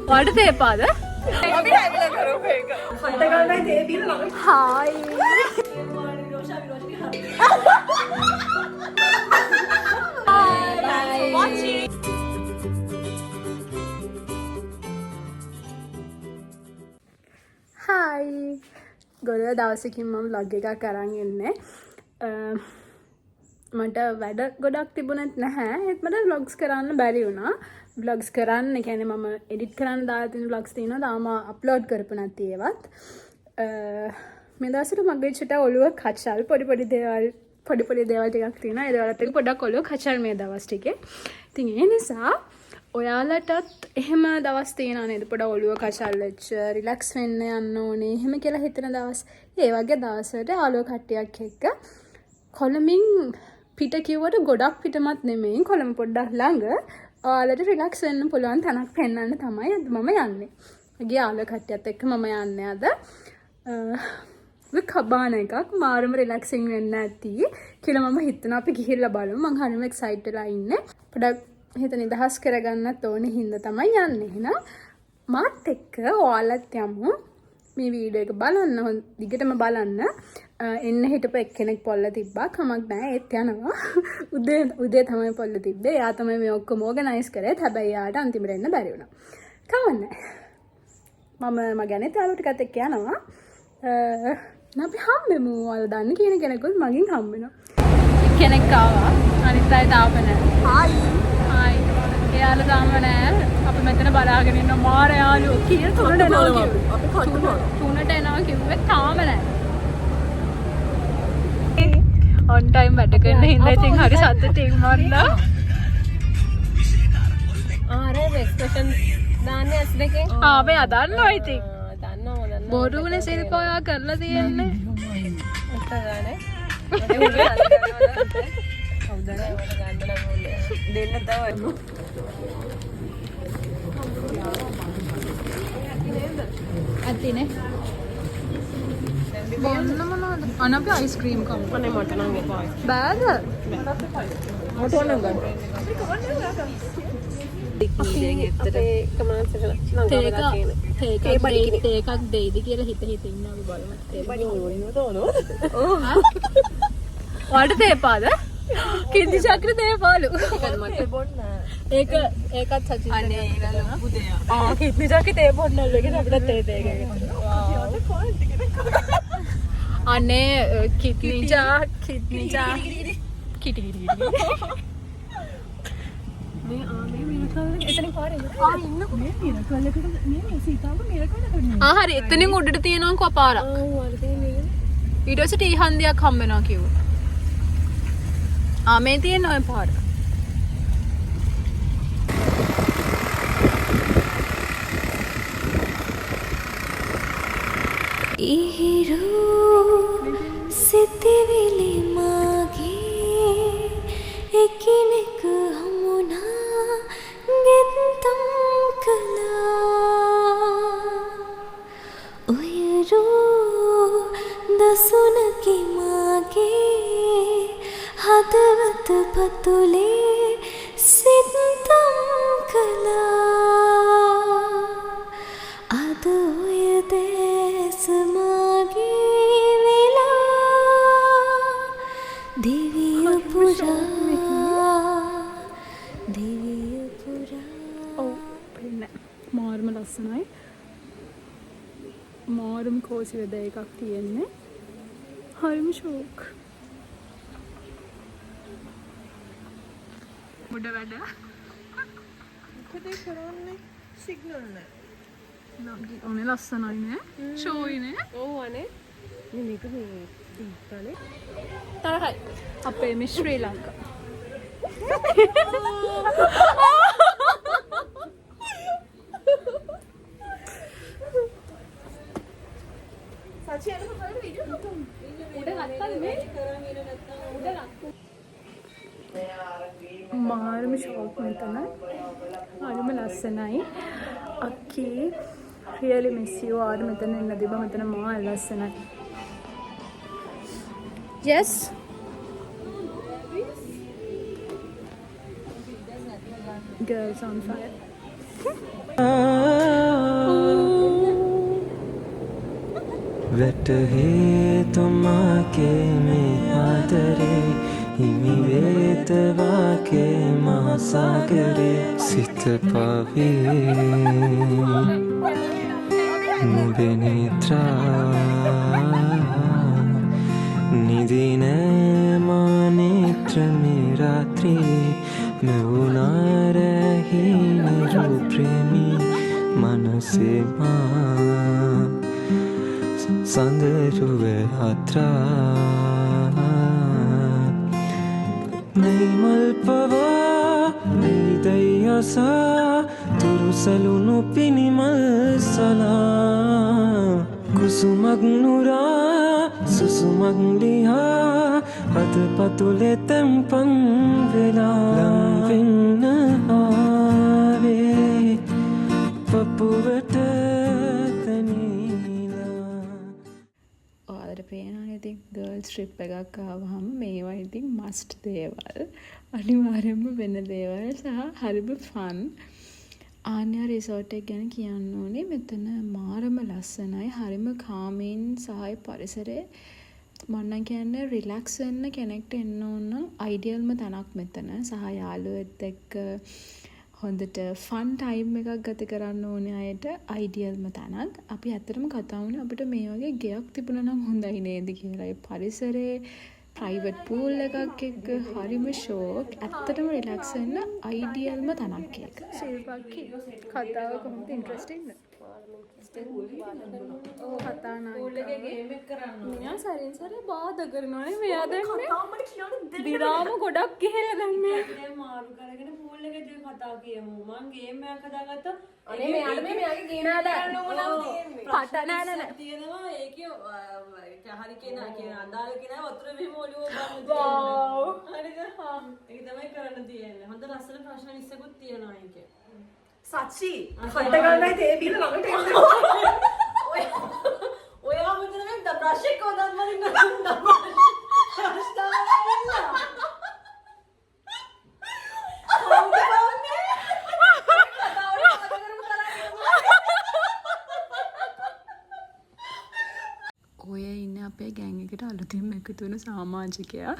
ඔයාලට තේපාද? අපි හැමිලා කරමු ඒක. හත ගන්නයි තේ බිල්ල. හායි. හායි. ගොඩ දවසකින් මම vlog එකක් අරන් එන්නේ. මට වැඩ ගොඩක් තිබුණත් නැහැ. ඒත් මට vlogs කරන්න බැරි වුණා. vlogs කරන්න, ඒ කියන්නේ මම edit කරන්න දාලා තියෙන vlogs තියෙනවා. තාම upload කරපු නැති ඒවත්. මේ දවස්වල මගේ චුට්ට ඔළුව කචල් පොඩි පොඩි දේවල් ටිකක් තියෙනවා. ඒ දේවල්ත් එක්ක පොඩක් ඔළුව කචල් මේ දවස් ටිකේ. ඉතින් ඒ නිසා ඔයාලටත් එහෙම දවස් තියෙනවා නේද? පොඩ ඔළුව කචල් වෙච්ච, රිලැක්ස් වෙන්න යන්න ඕනේ. එහෙම කියලා හිතන දවස්. ඒ වගේ දවස්වලට ආලෝ කට්ටියක් එක්ක කොළඹින් පිට කිව්වට ගොඩක් පිටමත් නෙමෙයි. කොළඹ පොඩ්ඩක් ළඟ ඔයාලට රිලැක්ස් වෙන්න පුළුවන් තැනක් පෙන්වන්න තමයි අද මම යන්නේ. මගේ ආලෝ කට්ටියත් එක්ක මම යන්නේ අද. කබාන එකක් මාරම රිලැක්සින් වෙන්න ඇති කියලා මම හිතනවා. අපි ගිහිල්ලා බලමු. මං හරිම එක්සයිට් වෙලා ඉන්නේ. පොඩක් හිත නිදහස් කරගන්නත් ඕනේ හින්දා තමයි යන්නේ. එහෙනම් මාත් එක්ක ඔයාලත් යමු. මේ වීඩියෝ එක බලන්න, දිගටම බලන්න. එන්න හිටපු එක්කෙනෙක් පොල්ල තිබ්බා. කමක් නැහැ. ඒත් යනවා. උදේ තමයි පොල්ල තිබ්බේ. එයා තමයි මේ ඔක්කොම ඕගනයිස් කරේත්. හැබැයි එයාට අන්තිමට එන්න බැරි වුණා. කමන්නේ. මම මගේ අනිත් යාළුවෝ ටිකත් එක්ක යනවා. අපි හම්බෙමු. ඔයාලා දන්න කියන කෙනෙකුත් මගෙන් හම්බෙනවා. කෙනෙක් ආවා. අනිත් අය තාම නැහැ. හායි. හායි. එයාලා තාම නැහැ. අපි මෙතන බලාගෙන ඉන්න මාර යාළුවෝ කියලා තුනට එනවා. අපි තුනට එනවා කිව්වේ තාම නැහැ. on time වැඩ කරන හින්දා ඉතින් හරි සතුටින් මන්නා. අර එක්ස්ප්‍රෙෂන් දාන්නේ ඇස් දෙකෙන්. මේ අදන්නවා ඉතින්. දන්නවා. බොරුනේ සිල්ප ඔයා කරලා තියෙන්නේ. උත්තරානේ. දෙන්න තමයි. අතිනේ. බොන්න මොනවද? අනපි අයිස්ක්‍රීම් කමු. අනේ මට නම් එපා. බෑද? මට ඕන ගන්න. තේකක් දෙයිද කියලා හිත ඉන්න අපි බලමු. ඔයාලට තේපාද? කිඳි චක්‍ර තේපාලු. ඒකත් සචින්. අනේ ලොකු දෙයක්. කිඳි චක්‍ර තේ බොන්නලු එක අපිට තේ එකක්. අනේ කිත්නිචා කිටි. හරි එතනින් උඩට තියෙනවා කො පාරක්. ඊට පස්සේ ටී හන්දියක් හම්බ වෙනවා කිව්වා. මේ තියෙන ඔය පාර. ඉහිරු සිතිවිලි මාගේ එකිනෙක හමුනා ගෙත්තම් කළා උයරෝ දසුනකි මාගේ හදවත පතුලේ සිත්තම් කළා අද ඔය දැස මාගේ වෙලා දිවිය පුරා මාරම ලස්සනයි. මාරම කෝසි වෙද එකක් තියෙන්නේ. හරිම ෂෝක්. මුඩ වැඩ. මොකද කරන්නේ? සිග්නල් නැහැ. ඔනේ ලස්සනයි නේ. ෂෝයි නේ. ඔව් අනේ. මේක මේ දීප්තානේ. තරහයි. අපේ මේ ශ්‍රී ලංකා. මාරම ෂෝක් මෙතන. හරිම ලස්සනයි. අක්කී රියලි මිස් යූ. ආර මෙතන ඉන්න දිබ මෙතන මාර ලස්සනයි. yes girls on fire. වැටහේ තුමාගේ මේ ආදරේ හිමි වේතවාගේ මහසාගරේ සිත පවේ නුඹේ නේත්‍රා නිදින මානේත්‍ර මේ රාත්‍රී මෙවුනාරහි නිරු ප්‍රේමී මනසේ මා සඳරුව අත්‍රා නයිමල් පවා නයිදයසා තුරුසලුණු පිණිමල් සලා කුසුමක් නුරා සුසුමක් ලිහා අත පතුලෙ තැම්පන් වෙලා ලංවෙන්න ආවේ පපුවට ඔයාලට පේනවා ඉතින් ගර්ල්ස් ට්‍රිප් එකක් ආවහම මේවා ඉතින් මස්ට් දේවල් අනිවාර්යයෙන්ම වෙන දේවල් සහ හරිම ෆන් ආන්‍යා රිසෝට් එක ගැන කියන්න ඕනේ මෙතන මාරම ලස්සනයි හරිම කාමීන් සහයි පරිසරේ මම නම් කියන්නේ රිලැක්ස් වෙන්න කෙනෙක්ට එන්න ඕන අයිඩියල්ම තැනක් මෙතන සහ යාළුවෙක් එක්ක හොඳට ෆන් ටයිම් එකක් ගත කරන්න ඕනේ අයට අයිඩියල්ම තැනක්. අපි ඇත්තටම කතා වුණේ අපිට මේ වගේ ගෙයක් තිබුණා නම් හොඳයි නේද කියලා. ඒ පරිසරේ ප්‍රයිවට් පූල් එකක් එක්ක හරිම ෂෝක්. ඇත්තටම රිලැක්ස් වෙන්න අයිඩියල්ම තැනක් එක. ශිල්පක්කි කතාව කොහොමද ඉන්ට්‍රස්ටිංද? කතා නෑ. පූල් එකේ ගේම් එක කරන්න. මෙයා සරින් සර බාධා කරනවානේ මෙයා දැන් කතාවකට කියන්න දිරාම ගොඩක් ගිහලා දැන් මේ මාරු කරගෙන පූල් එකේ කතා කියමු. මං ගේම් එකක් හදාගත්තා. අනේ මෙයාට මෙයාගේ ගේම් ගන්න ඕනම තියෙන්නේ. පට නෑ තියෙනවා ඒකේ හරි කෙනා කියන අදාළ කෙනා වතුර මෙහෙම ඔළුව බලන්න තියෙනවා. හරිද? හා. ඒක තමයි කරන්න තියෙන්නේ. හොඳ ලස්සන ප්‍රශ්න 20කුත් තියෙනවා ඒකේ. සච්චි කට ගන්නයි තේ බීල ළඟට එන්න. ඔයා මෙතන මේ බ්‍රෂ් එක හොදන්න මරින්න ඔය ඉන්න අපේ ගෑන් එකට අලුතින්ම එකතු වුණු සමාජිකයා.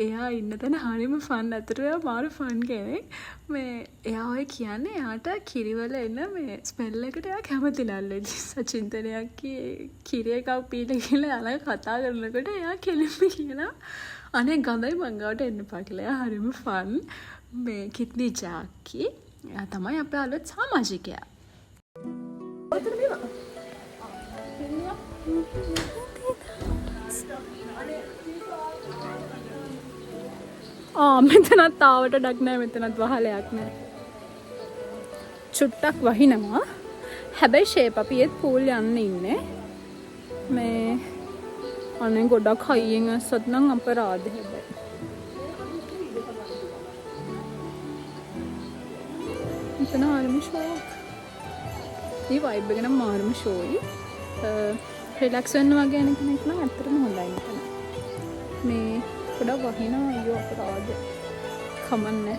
එයා ඉන්න තැන හරිම ෆන්. අතට එයා මාරු ෆන් කෙනෙක්. මේ එයා ඔය කියන්නේ එයාට කිරිවල එන මේ ස්මෙල් එකට එයා කැමති නල්ලේ. සචින්තනයක් කිරි එකක් පීලා කියලා යාළුවා කතා කරනකොට එයා කෙලින්ම කියනවා අනේ ගඳයි මංගාවට එන්න එපා කියලා. එයා හරිම ෆන්. මේ කිත්නි ජාකි එයා තමයි අපේ අලුත් සමාජිකයා. මෙතනත් තාවට ඩක් නෑ මෙතනත් වහලයක් නෑ චුට්ටක් වහිනවා හැබැයි ෂේප් අපි ඒත් පූල් යන්න ඉන්නේ මේ අනේ ගොඩක් හයියෙන් ඇස්සත් නම් අපරාධ හැබැයි මෙතන ආරම ෂෝක් මේ වයිබ් එක නම් මාරම ෂෝයි රිලැක්ස් වෙන්න වගේ යන කෙනෙක් නම් ඇත්තටම හොඳයි මෙතන මේ ගොඩක් වහිනවා අයියෝ අපරාධ කමන්නේ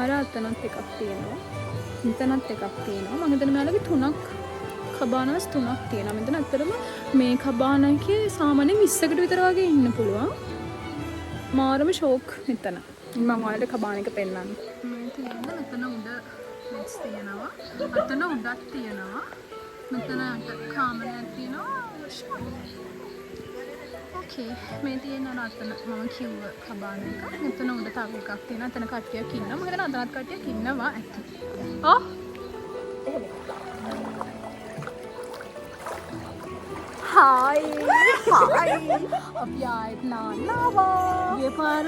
අර අතනත් එකක් තියෙනවා මෙතනත් එකක් තියෙනවා මම හිතන්නේ මෙයාලගේ 3ක් කබානස් 3ක් තියෙනවා මෙතන ඇත්තටම මේ කබානකේ සාමාන්‍යයෙන් 20කට විතර වගේ ඉන්න පුළුවන් මාරම ෂෝක් මෙතන මම ඔයාලට කබාන එක පෙන්නන්න මේ තියෙන මෙතන උඩ මෙක්ස් තියෙනවා අතන උඩක් තියෙනවා මෙතන කාමරයක් තියෙනවා ඕකේ මේ තියෙන අතන මම කිව්ව කබාන එක මෙතන උඩ තව එකක් තියෙනවා එතන කට්ටියක් ඉන්නවා මම හිතන අදත් කට්ටියක් ඉන්නවා ඇති हाय हाय අපි ආයෙත් නාන්නවා මේ පාර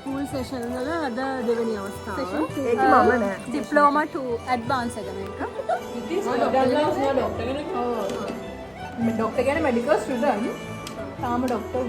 පූල් සෙෂන් වල අද දෙවෙනි අවස්ථාව ඒක මම නෑ ඩිප්ලෝමා 2 ඇඩ්වාන්ස් එක මේක මේ ડોක්ටර් කියන්නේ මෙඩිකල් ස්ටුඩන්ට් තාම ડોක්ටර්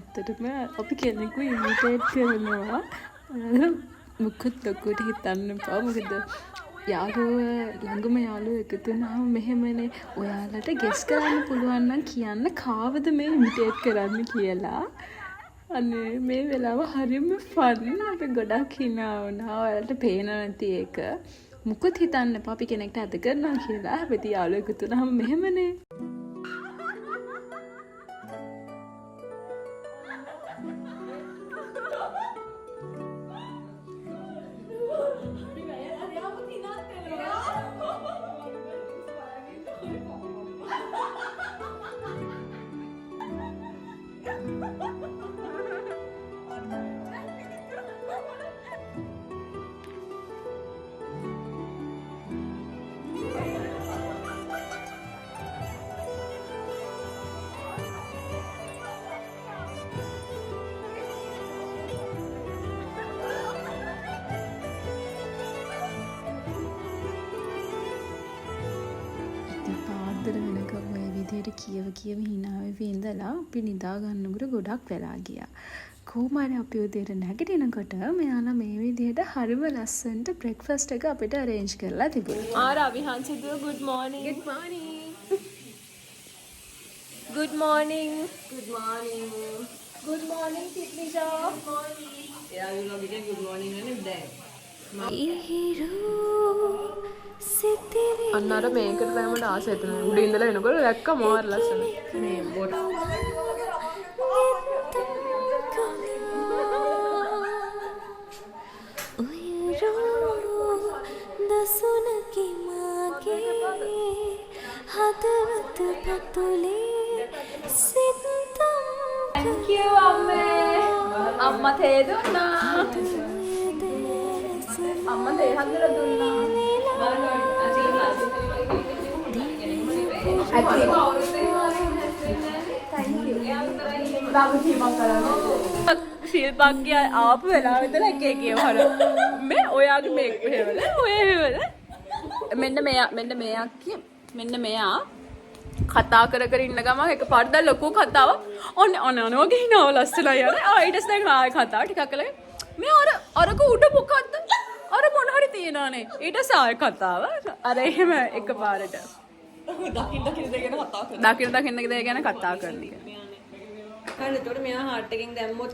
ඇත්තටම අපි කෙනෙකු ඉමිටේට් කරනවා. මුකුත් ලොකුට හිතන්න එපා. මොකද යාළුවෝ ළඟම යාළුවෝ එකතු වුණාම මෙහෙමනේ. ඔයාලට ගෙස් කරන්න පුළුවන් නම් කියන්න කාවද මේ ඉමිටේට් කරන්න කියලා. අනේ මේ වෙලාව හරියම ෆන්. අපි ගොඩක් hina වුණා. ඔයාලට පේන නැති එක. මුකුත් හිතන්න එපා අපි කෙනෙක්ට අත කරනවා කියලා. හැබැයි යාළුවෝ එකතු වුණාම මෙහෙමනේ. පාන්දර වෙනකම් ඔය විදිහට කියව hina වෙවි ඉඳලා අපි නිදා ගන්නකොට ගොඩක් වෙලා ගියා. කොහොම හරි අපි උදේට නැගිටිනකොට මෙයාලා මේ විදිහට හරිම ලස්සනට බ්‍රෙක්ෆාස්ට් එක අපිට arrange කරලා තිබුණා. රවි හංසිදුව good morning. Good morning. Good morning. Good morning. Good morning Tiknisha. Good morning. එයා විලෝගිකේ good morning නේ දැන්. අන්න අර මේකට තමයි ආස හිතුනේ. උඩ ඉඳලා එනකොට දැක්ක මාර ලස්සන. මේ බොට. දසුනකි මාගේ හදවත පතුලේ සිතම්. Thank you අම්මේ. අම්මා තේ දුන්නා. අම්මා තේ හදලා දුන්නා. ශිල්පක්ගේ ආපු වෙලාව ඉඳලා එක එක ඒවා හර මේ ඔයාගේ මේක හේවල ඔය හේවල මෙන්න මෙයා කතා කර ඉන්න ගමන් එකපාරට දැන් ලොකු කතාවක් ඔන්න වගේ හිනාව ලස්සනයි යන ඊට පස්සේ දැන් ආයෙ කතාව ටිකක් කළා මේ අරක උඩ මොකද්ද අර මොන හරි තියනවානේ ඊට පස්සේ ආයෙ කතාව අර එහෙම එකපාරට දකින්න දේ ගැන කතා කරන එක. හරි එතකොට මෙයා heart එකෙන් දැම්මොත්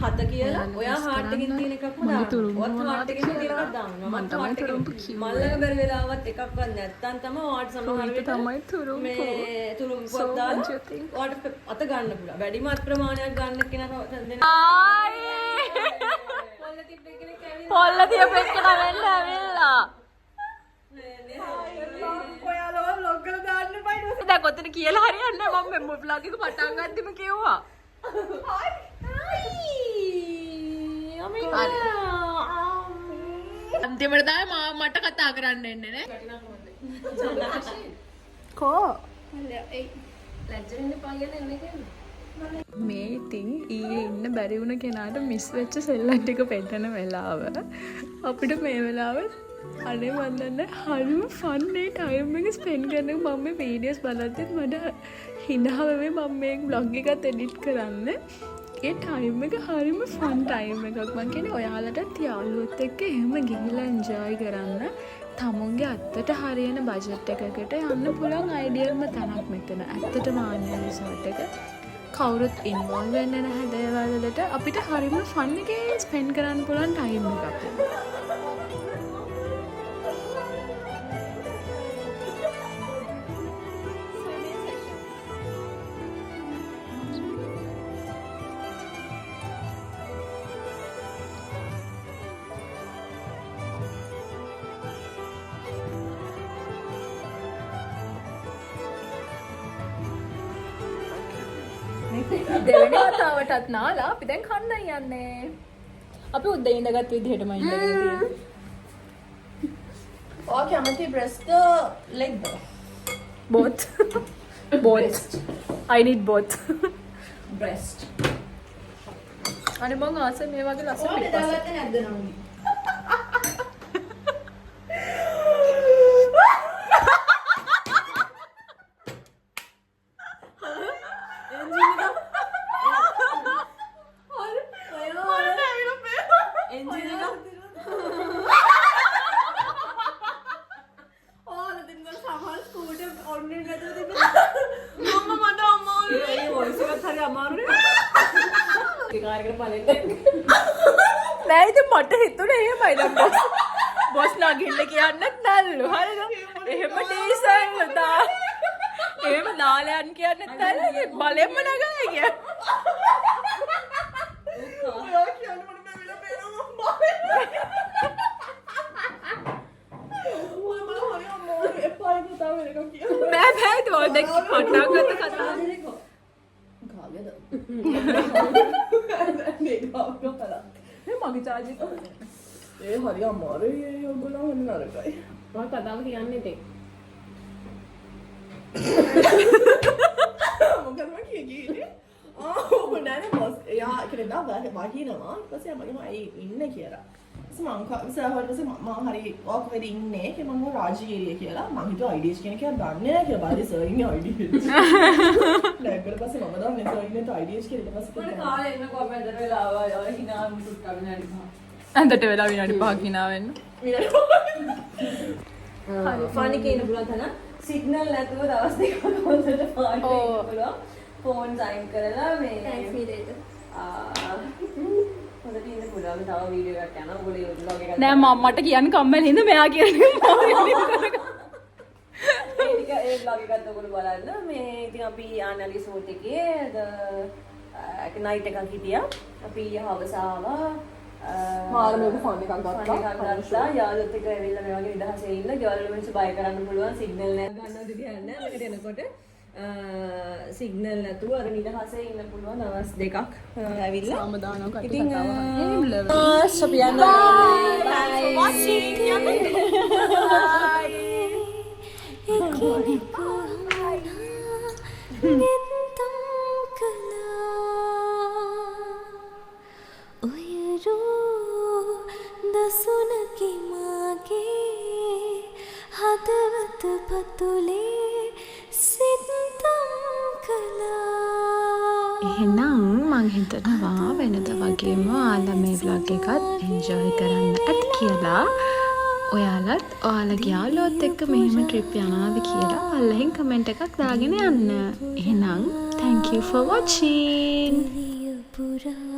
7 කියලා ඔයා heart එකෙන් තියෙන එකක්ම දාන්න. ඔත් heart එකෙන් තියෙන එකක් දාන්න. මම තමයි තුරුම්පු කිව්වා. මල්ලක බැරි වෙලාවත් එකක්වත් නැත්තම් තමයි ඔයාට සමහර විට තමයි තුරුම්පු. මේ තුරුම්පුවක් දාන්න. ඔයාට අත ගන්න පුළුවන්. වැඩිම අත් ප්‍රමාණයක් ගන්න කෙනා දෙන්න. පොල්ල තියපෙක් කෙනා වෙන්න ඇවිල්ලා. ඔයාලව vlog කරලා දාන්න බයි. දැන් කොතන කියලා හරියන්නේ නැහැ මම මේ vlog එක පටන් ගත්තම කිව්වා. අන්තිමට තමයි මට කතා කරන්න එන්නේ නේ. කෝ මේ ඉතින් ඊයේ ඉන්න බැරි වුණ කෙනාට මිස් වෙච්ච සෙල්ලම් ටික පෙන්නන වෙලාව අපිට මේ වෙලාව අනේ මන් දන්නේ හරිම ෆන් ඒ ටයිම් එක ස්පෙන්ඩ් කරනකොට මම මේ වීඩියෝස් බලද්දිත් මට hina වෙවේ මම මේ vlog එකත් එඩිට් කරන්න ඒ ටයිම් එක හරිම ෆන් ටයිම් එකක් මං කියන්නේ ඔයාලටත් යාළුවොත් එක්ක එහෙම ගිහිල්ලා එන්ජොයි කරන්න තමුන්ගේ අත්තට හරියන බජට් එකකට යන්න පුළුවන් අයිඩියල්ම තැනක් මෙතන ඇත්තටම ආන්‍ය රිසෝට් එක කවුරුත් ඉන්වෝල්ව් වෙන්නේ නැහැ දේවල් වලට අපිට හරිම ෆන් එකේ ස්පෙන්ඩ් කරන්න පුළුවන් ටයිම් එකක් දෙවෙනි වතාවටත් නාලා අපි දැන් කන්න යන්නේ. අපි උදේ ඉඳගත් විදිහටම ඉඳගෙන තියෙන්නේ. ඔයා කැමති breast leg both. both. I need both. breast. අනේ මං ආසයි මේ වගේ ලස්සන ඔයාට පිටපස්ස. දාගත්තේ නැද්ද නෝනි? ඕනේ නැතුව තිබුණා. මම මට අමාරුයි. ඒ වොයිස් එකත් හරි අමාරුයි. ඒ කාර්යකට බලන්න. නෑ ඉතින් මට හිතුනේ එහෙමයි දැන් බොස් නගින්න කියන්නත් නැල්ලු හරිද එහෙම ඩීසල් දා එහෙම නාලයන් කියන්නත් නැල්ලු බලෙන්ම නගලා කියන්නේ ඔයා කියන්නේ මට මේ වෙලාව පේනවා බෑ බෑ ඒක දැන් කටාගත කතා මගේ චාර්ජ් එක ඒ හරි අමාරුයි ඒ ඔයගොල්ලෝ හොන්න නරකයි. මම කතාව කියන්නේ තේ. මොකද මම කියන්නේ? ඔබ නෑ බොස්. එයා කියන්නේ වහිනවා. ඊට පස්සේ මම අයි ඉන්නේ කියලා. මම හරි ඔක්කොම ඉන්නේ කියලා මම රාජගීරිය කියලා මම හිතුවා IDH කියන එක දන්නේ නැහැ කියලා බලයි සර් ඉන්නේ IDH. ඊට පස්සේ මම දන්නේ සර් ඉන්නේ IDH කියලා. ඊට පස්සේ මම කාලේ ඉන්න කොමෙන්ට් වෙලා ආවා යාර හිනා මුට්ටක් කරගෙන යනවා. ඇඳට වෙලා විනාඩි 5ක් හිනා වෙන්න. ෆානි කියන පුළුවන් තන සිග්නල් නැතුව දවස් දෙකක් හොඳට පාට කරලා ෆෝන් සයින් කරලා මේ Thanks me later. හොඳට ඉන්න පුළුවන් තව වීඩියෝ එකක් යනවා ඔයගොල්ලෝ vlog එකක් නෑ මම්මට කියන්න කම්මැලි හින්දා මෙයා කියන්නේ ඒක ඒ vlog එකත් ඔයගොල්ලෝ බලන්න මේ ඉතින් අපි ආනලි සෝට් එකේ නයිට් එකක් හිටියා අපි හවස ආවා මාරමේක ෆෝන් එකක් ගත්තා. යාළුවොත් එක්ක ඇවිල්ලා මේ වගේ නිදහසේ ඉන්න ගෙවල් වල මිනිස්සු බය කරන්න පුළුවන් සිග්නල් නැහැ ගන්නවද කියන්නේ මෙහෙට එනකොට සිග්නල් නැතුව අර නිදහසේ ඉන්න පුළුවන් දවස් දෙකක් ඇවිල්ලා සාමදානව කට ඉතින් කතාව අපි යනවා නිතම් කළා උයරෝ දසුනකි මාගේ හදවත පතුලේ සිතම් කළා එහෙනම් මං හිතනවා වෙනද වගේම ඔයාලා මේ vlog එකත් enjoy කරන්න ඇති කියලා. ඔයාලත් ඔයාලගේ යාළුවොත් එක්ක මෙහෙම trip යනවාද කියලා පල්ලෙහින් comment එකක් දාගෙන යන්න. එහෙනම් thank you for watching. පුරා